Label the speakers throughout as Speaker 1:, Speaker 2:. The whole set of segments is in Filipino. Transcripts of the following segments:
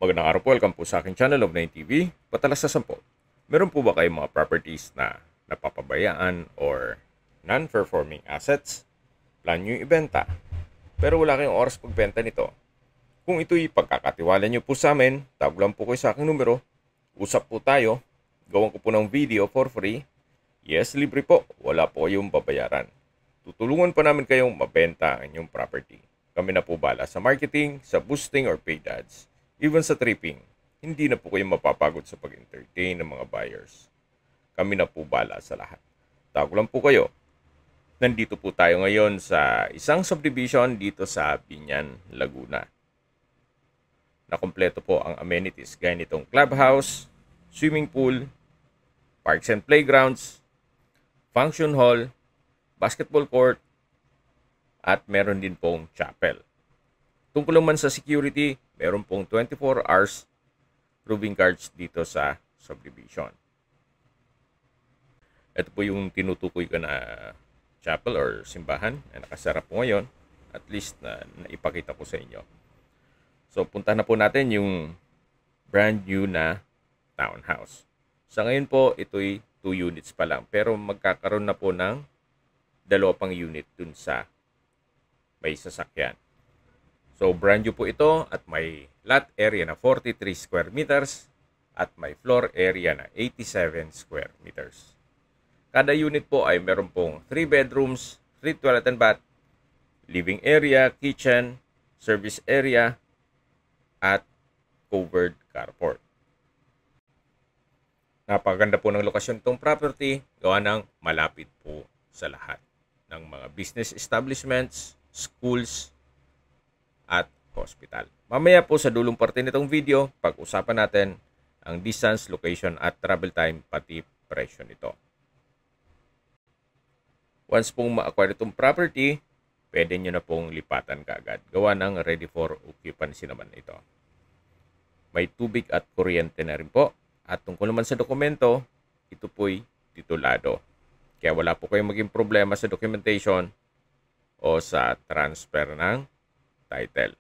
Speaker 1: Magandang araw po, welcome po sa aking channel of 9TV, Patalas sa 10. Meron po ba kayong mga properties na napapabayaan or non-performing assets? Plan nyo yung ibenta, pero wala kayong oras pagbenta nito. Kung ito'y pagkakatiwala nyo po sa amin, tawag lang po kayo sa aking numero, usap po tayo, gawan ko po ng video for free. Yes, libre po, wala po kayong babayaran. Tutulungan pa namin kayong mabenta ang inyong property. Kami na po bala sa marketing, sa boosting or paid ads. Even sa tripping, hindi na po kayo mapapagod sa pag-entertain ng mga buyers. Kami na po bala sa lahat. Tago lang po kayo. Nandito po tayo ngayon sa isang subdivision dito sa Biñan, Laguna. Nakompleto po ang amenities gaya nitong clubhouse, swimming pool, parks and playgrounds, function hall, basketball court, at meron din pong chapel. Tungkol naman sa security, meron pong 24 hours proving guards dito sa subdivision. Ito po yung tinutukoy ko na chapel or simbahan na nakasara po ngayon. At least na naipakita ko sa inyo. So punta na po natin yung brand new na townhouse. Sa ngayon po, ito'y 2 units pa lang. Pero magkakaroon na po ng 2 pang unit dun sa may sasakyan. So, brand new po ito at may lot area na 43 square meters at may floor area na 87 square meters. Kada unit po ay meron pong 3 bedrooms, 3 toilet and bath, living area, kitchen, service area, at covered carport. Napakaganda po ng lokasyon itong property, gawa ng malapit po sa lahat ng mga business establishments, schools, at hospital. Mamaya po sa dulong parte nitong video, pag-usapan natin ang distance, location at travel time pati presyo nito. Once pong ma-acquire itong property, pwede nyo na pong lipatan kaagad. Gawa ng ready for occupancy naman ito. May tubig at kuryente na rin po. At tungkol naman sa dokumento, ito po'y titulado. Kaya wala po kayong maging problema sa documentation o sa transfer ng title.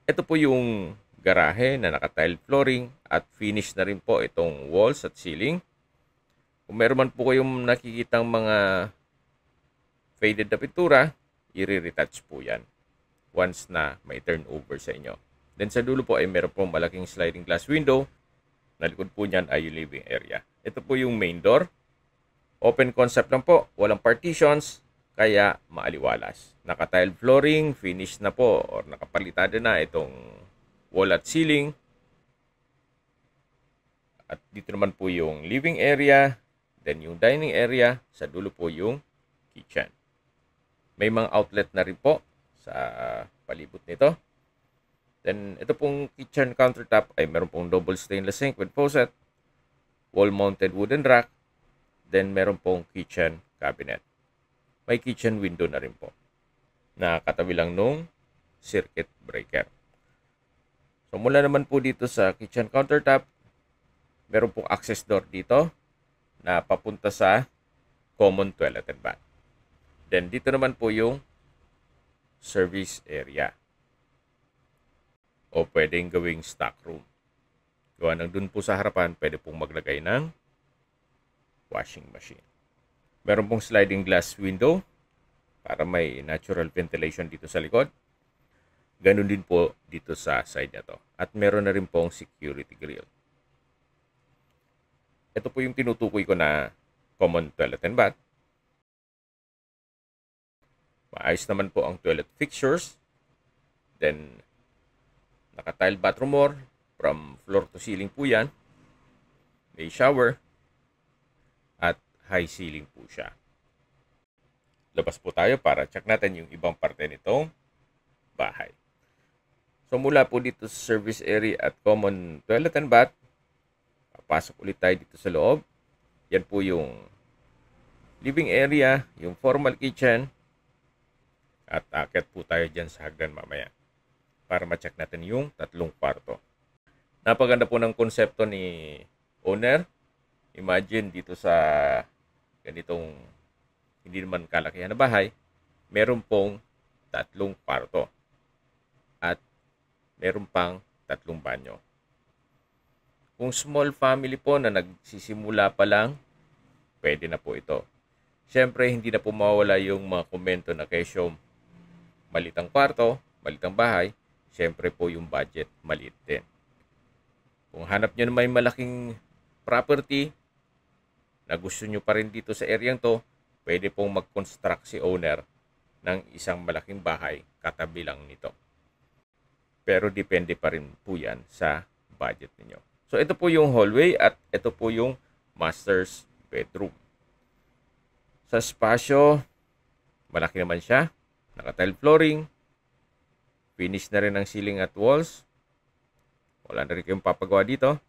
Speaker 1: Ito po yung garahe na naka-tile flooring at finish na rin po itong walls at ceiling. Kung meron man po kayong nakikitang mga faded na pintura, i-retouch po yan once na may turnover sa inyo. Then sa dulo po ay meron pong malaking sliding glass window. Na likod po niyan ay yung living area. Ito po yung main door. Open concept lang po, walang partitions, kaya maaliwalas. Naka-tile flooring, finish na po or nakapalitada na itong wall at ceiling. At dito naman po yung living area, then yung dining area, sa dulo po yung kitchen. May mga outlet na rin po sa palibot nito. Then ito pong kitchen countertop ay meron pong double stainless sink with faucet, wall-mounted wooden rack, then meron pong kitchen cabinet. May kitchen window na rin po na katabi lang nung circuit breaker. So mula naman po dito sa kitchen countertop, meron pong access door dito na papunta sa common toilet and bath. Then dito naman po yung service area o pwedeng gawing stock room. Gawa ng dun po sa harapan, pwede pong maglagay ng washing machine. Meron pong sliding glass window para may natural ventilation dito sa likod. Ganun din po dito sa side na to. At meron na rin pong security grill. Ito po yung tinutukoy ko na common toilet and bath. Maayos naman po ang toilet fixtures. Then, naka-tile bathroom more. From floor to ceiling po yan. May shower. At high ceiling po siya. Labas po tayo para check natin yung ibang parte nitong bahay. So mula po dito sa service area at common toilet and bath, papasok ulit tayo dito sa loob. Yan po yung living area, yung formal kitchen, at akit po tayo dyan sa hagdan mamaya para ma-check natin yung 3 kwarto. Napaganda po ng konsepto ni owner. Imagine dito sa ganitong hindi naman kalakihan na bahay, meron pong 3 kwarto at meron pang 3 banyo. Kung small family po na nagsisimula pa lang, pwede na po ito. Siyempre, hindi na po mawala yung mga komento na kesyo maliit ang kwarto, maliit ang bahay, siyempre po yung budget maliit din. Kung hanap nyo na may malaking property na gusto nyo pa rin dito sa area to, pwede pong mag-construct si owner ng isang malaking bahay katabi lang nito. Pero depende pa rin po yan sa budget niyo. So ito po yung hallway at ito po yung master's bedroom. Sa spasyo, malaki naman siya. Naka-tile flooring. Finish na rin ang ceiling at walls. Wala na rin kayong papagawa dito.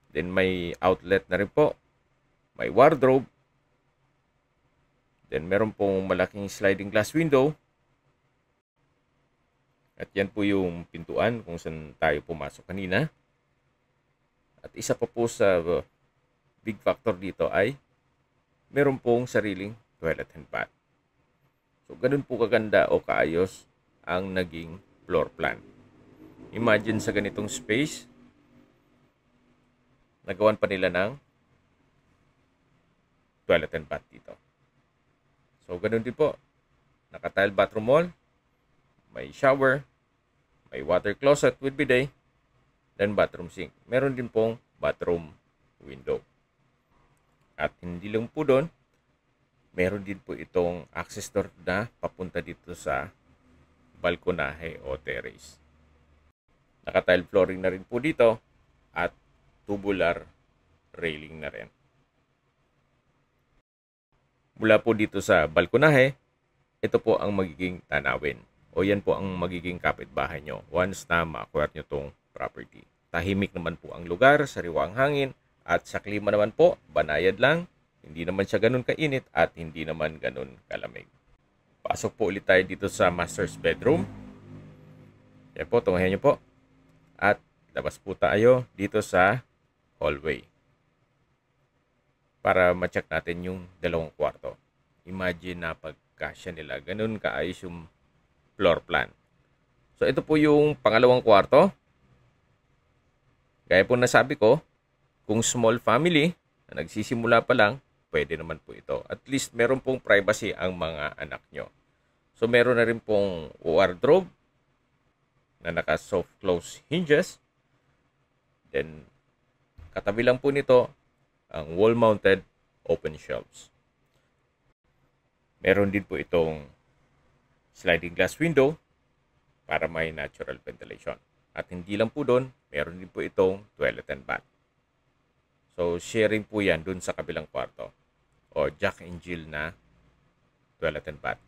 Speaker 1: Then may outlet na rin po. May wardrobe. Then meron pong malaking sliding glass window. At yan po yung pintuan kung saan tayo pumasok kanina. At isa pa po sa big factor dito ay meron pong sariling toilet and bath. So ganun po kaganda o kaayos ang naging floor plan. Imagine sa ganitong space, nagawan pa nila ng toilet and bath dito. So ganun din po. Naka-tile bathroom wall, may shower, may water closet with bidet, then bathroom sink. Meron din pong bathroom window. At hindi lang po doon, meron din po itong access door na papunta dito sa balkonahe o terrace. Naka-tile flooring na rin po dito at tubular railing na rin. Mula po dito sa balkonahe, ito po ang magiging tanawin o yan po ang magiging kapitbahay nyo once na ma-acquire nyo tong property. Tahimik naman po ang lugar, sariwa ang hangin, at sa klima naman po, banayad lang. Hindi naman siya ganun kainit at hindi naman ganun kalamig. Pasok po ulit tayo dito sa master's bedroom. Yan po, tungahin nyo po. At labas po tayo dito sa hallway. Para ma-check natin yung dalawang kwarto. Imagine na pagkasya nila. Ganun kaayos yung floor plan. So ito po yung pangalawang kwarto. Gaya po nasabi ko, kung small family na nagsisimula pa lang, pwede naman po ito. At least meron pong privacy ang mga anak nyo. So meron na rin pong wardrobe na naka soft close hinges. Then katabi lang po nito ang wall mounted open shelves. Meron din po itong sliding glass window para may natural ventilation. At hindi lang po doon, meron din po itong toilet and bath. So, sharing po yan dun sa kabilang kwarto. O Jack and Jill na toilet and bath.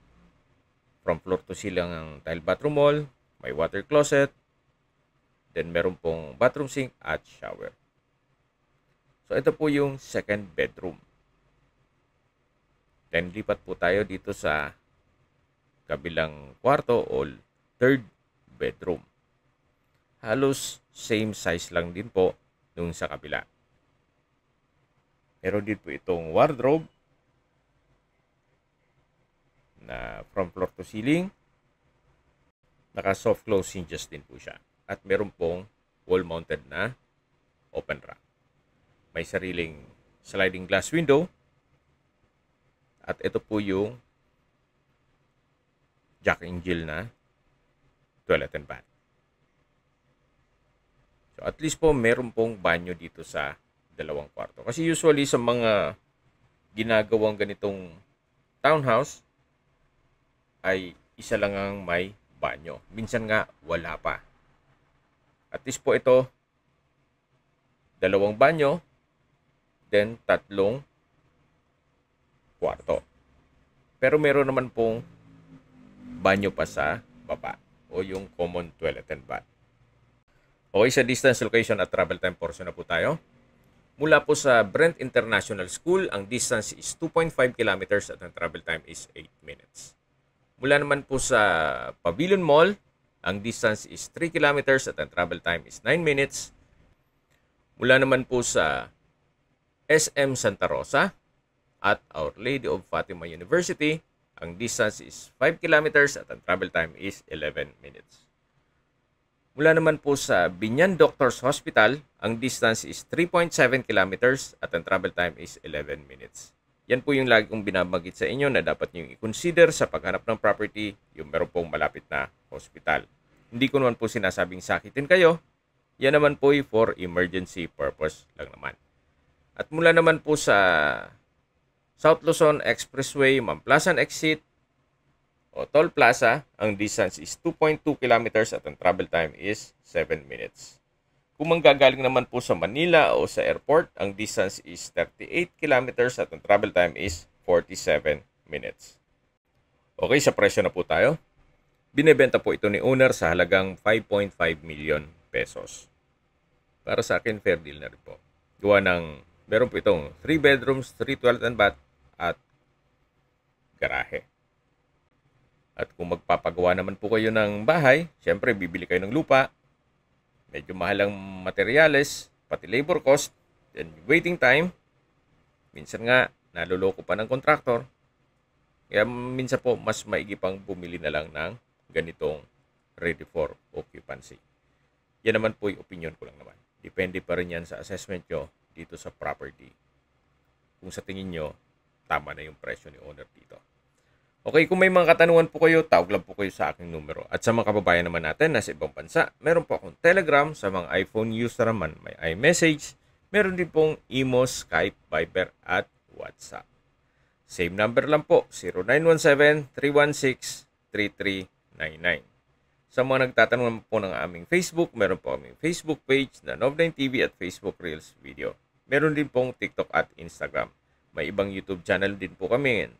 Speaker 1: From floor to ceiling ang tile bathroom wall, may water closet, then meron pong bathroom sink at shower. So, ito po yung second bedroom. Then, lipat po tayo dito sa kabilang kwarto o third bedroom. Halos same size lang din po nung sa kabila. Meron din po itong wardrobe na from floor to ceiling. Naka soft close hinges din po siya. At meron pong wall mounted na open rack. May sariling sliding glass window. At ito po yung Jack and Jill na toilet and bath. So at least po meron pong banyo dito sa dalawang kwarto. Kasi usually sa mga ginagawang ganitong townhouse ay isa lang ang may banyo. Minsan nga wala pa. At least po ito, dalawang banyo, then tatlong kwarto. Pero meron naman pong banyo pa sa baba o yung common toilet and bath. Okay, sa distance, location at travel time portion na po tayo. Mula po sa Brent International School, ang distance is 2.5 kilometers at ang travel time is 8 minutes. Mula naman po sa Pavilion Mall, ang distance is 3 kilometers at ang travel time is 9 minutes. Mula naman po sa SM Santa Rosa at Our Lady of Fatima University, ang distance is 5 kilometers at ang travel time is 11 minutes. Mula naman po sa Binyan Doctors Hospital, ang distance is 3.7 kilometers at ang travel time is 11 minutes. Yan po yung lagi kong binabanggit sa inyo na dapat nyo i-consider sa paghanap ng property, yung meron pong malapit na hospital. Hindi ko naman po sinasabing sakitin kayo. Yan naman po for emergency purpose lang naman. At mula naman po sa South Luzon Expressway, Mamplasan Exit, o Toll Plaza, ang distance is 2.2 kilometers at ang travel time is 7 minutes. Kung manggagaling naman po sa Manila o sa airport, ang distance is 38 kilometers at ang travel time is 47 minutes. Okay, sa presyo na po tayo. Binebenta po ito ni owner sa halagang 5.5 million pesos. Para sa akin, fair deal na rin po. Gawa ng, meron po itong 3 bedrooms, 3 toilet and bath at garahe. At kung magpapagawa naman po kayo ng bahay, syempre bibili kayo ng lupa, medyo mahal ang materyales, pati labor cost, then waiting time, minsan nga naluloko pa ng kontraktor. Kaya minsan po mas maigi pang bumili na lang ng ganitong ready for occupancy. Yan naman po yung opinion ko lang naman. Depende pa rin yan sa assessment nyo dito sa property. Kung sa tingin nyo, tama na yung presyo ni owner dito. Okay, kung may mga katanungan po kayo, tawag lang po kayo sa aking numero. At sa mga kababayan naman natin na sa ibang bansa, meron po akong Telegram. Sa mga iPhone user naman, may iMessage. Meron din pong Imo, Skype, Viber at WhatsApp. Same number lang po, 0917-316-3399. Sa mga nagtatanong po ng aming Facebook, meron po aming Facebook page na Nov9 TV at Facebook Reels Video. Meron din pong TikTok at Instagram. May ibang YouTube channel din po kami.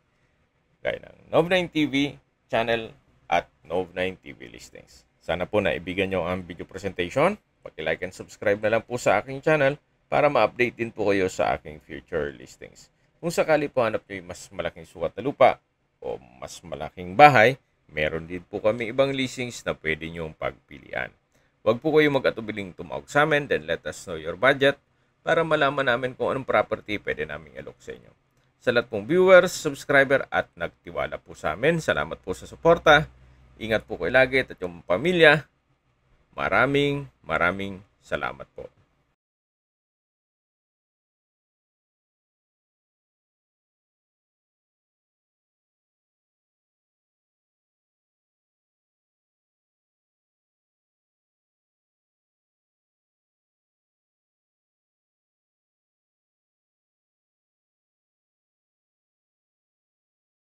Speaker 1: Gaya ng Nov9 TV channel at Nov9 TV Listings. Sana po naibigan nyo ang video presentation. Paki-like and subscribe na lang po sa aking channel para ma-update din po kayo sa aking future listings. Kung sakali po hanap nyo yung mas malaking sukat na lupa o mas malaking bahay, meron din po kami ibang listings na pwede nyong pagpilian. Huwag po kayo mag-atubiling tumawag sa amin, then let us know your budget para malaman namin kung anong property pwede namin alok sa inyo. Sa lahat pong viewers, subscriber at nagtiwala po sa amin, salamat po sa suporta. Ingat po kayo lagi at yung pamilya. Maraming salamat po.